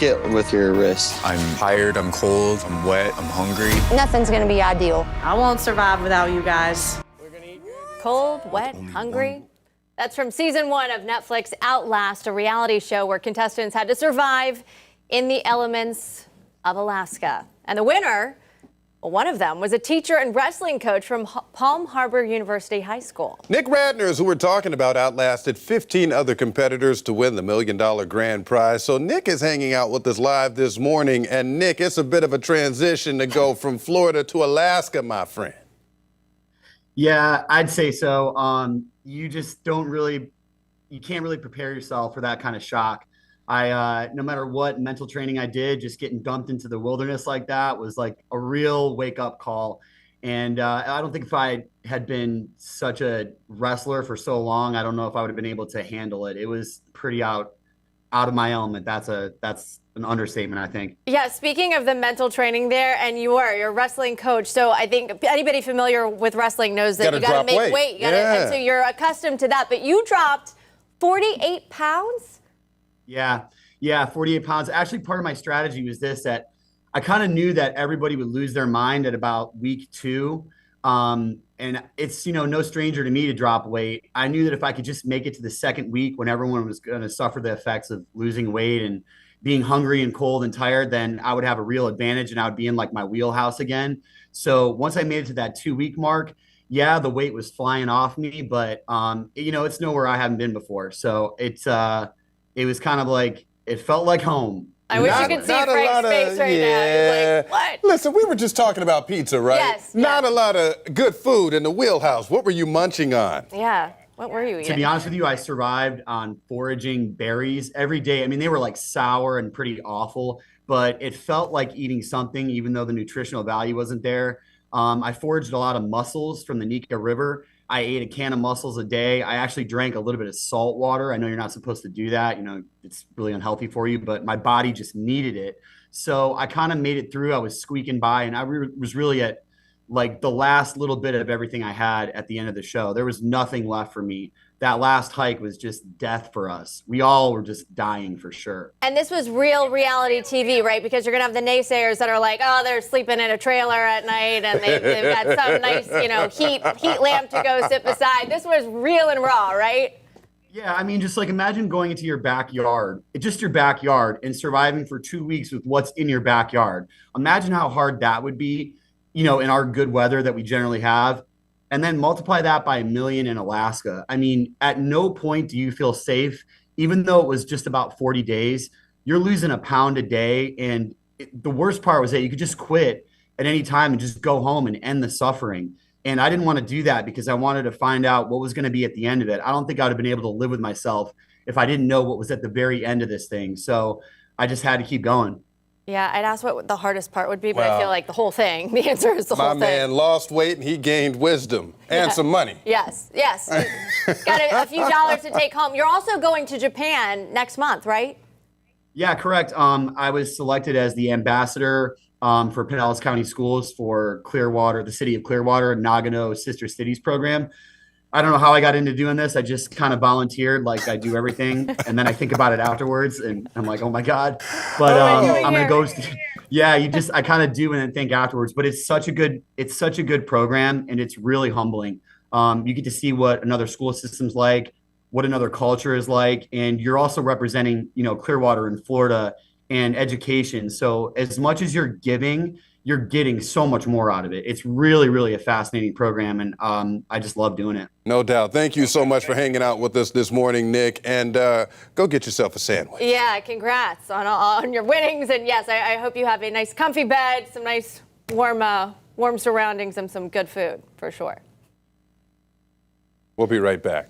Get with your wrist. I'm tired, I'm cold, I'm wet, I'm hungry. Nothing's gonna be ideal. I won't survive without you guys. Cold, wet, hungry. That's from season 1 of Netflix Outlast, a reality show where contestants had to survive in the elements of Alaska. And the winner, one of them, was a teacher and wrestling coach from Palm Harbor University High School. Nick Radner is who we're talking about, outlasted 15 other competitors to win the $1 million grand prize. So Nick is hanging out with us live this morning. And Nick, it's a bit of a transition to go from Florida to Alaska, my friend. Yeah, I'd say so. You just you can't really prepare yourself for that kind of shock. No matter what mental training I did, just getting dumped into the wilderness like that was like a real wake up call. And I don't think if I had been such a wrestler for so long, I don't know if I would have been able to handle it. It was pretty out of my element. That's an understatement, I think. Yeah, speaking of the mental training there, and you're a wrestling coach, so I think anybody familiar with wrestling knows that you got to make weight. And so you're accustomed to that. But you dropped 48 pounds? Yeah, 48 pounds. Actually, part of my strategy was this, that I kind of knew that everybody would lose their mind at about week 2. And it's, no stranger to me to drop weight. I knew that if I could just make it to the second week when everyone was going to suffer the effects of losing weight and being hungry and cold and tired, then I would have a real advantage and I would be in like my wheelhouse again. So once I made it to that 2-week mark, yeah, the weight was flying off me, but it's nowhere I haven't been before. So it was kind of like, it felt like home. I wish you could see Frank's face right now. He's like, what? Listen, we were just talking about pizza, right? Yes. Not a lot of good food in the wheelhouse. What were you munching on? Yeah. What were you eating? To be honest with you, I survived on foraging berries every day. I mean, they were like sour and pretty awful, but it felt like eating something, even though the nutritional value wasn't there. I foraged a lot of mussels from the Nika River. I ate a can of mussels a day. I actually drank a little bit of salt water. I know you're not supposed to do that. It's really unhealthy for you, but my body just needed it. So I kind of made it through. I was squeaking by, and I was really at like the last little bit of everything I had at the end of the show. There was nothing left for me. That last hike was just death for us. We all were just dying for sure. And this was real reality TV, right? Because you're going to have the naysayers that are like, oh, they're sleeping in a trailer at night and they've got some nice, heat lamp to go sit beside. This was real and raw, right? Yeah, I mean, just like imagine going into your backyard, just your backyard, and surviving for 2 weeks with what's in your backyard. Imagine how hard that would be, in our good weather that we generally have. And then multiply that by 1 million in Alaska. I mean, at no point do you feel safe, even though it was just about 40 days. You're losing a pound a day. And the worst part was that you could just quit at any time and just go home and end the suffering. And I didn't want to do that because I wanted to find out what was going to be at the end of it. I don't think I would have been able to live with myself if I didn't know what was at the very end of this thing. So I just had to keep going. Yeah, I'd ask what the hardest part would be, but I feel like the whole thing. The answer is the whole thing. My man lost weight and he gained wisdom and some money. Yes. Got a few dollars to take home. You're also going to Japan next month, right? Yeah, correct. I was selected as the ambassador for Pinellas County Schools for Clearwater, the city of Clearwater, Nagano Sister Cities program. I don't know how I got into doing this. I just kind of volunteered, like I do everything, and then I think about it afterwards, and I'm like, oh my god. But I'm gonna go. Yeah, I kind of do and then think afterwards. But it's such a good program, and it's really humbling. You get to see what another school system's like, what another culture is like, and you're also representing, Clearwater in Florida and education. So as much as you're giving, you're getting so much more out of it. It's really, really a fascinating program, and I just love doing it. No doubt. Thank you so much for hanging out with us this morning, Nick, and go get yourself a sandwich. Yeah, congrats on your winnings, and yes, I hope you have a nice comfy bed, some nice warm surroundings, and some good food, for sure. We'll be right back.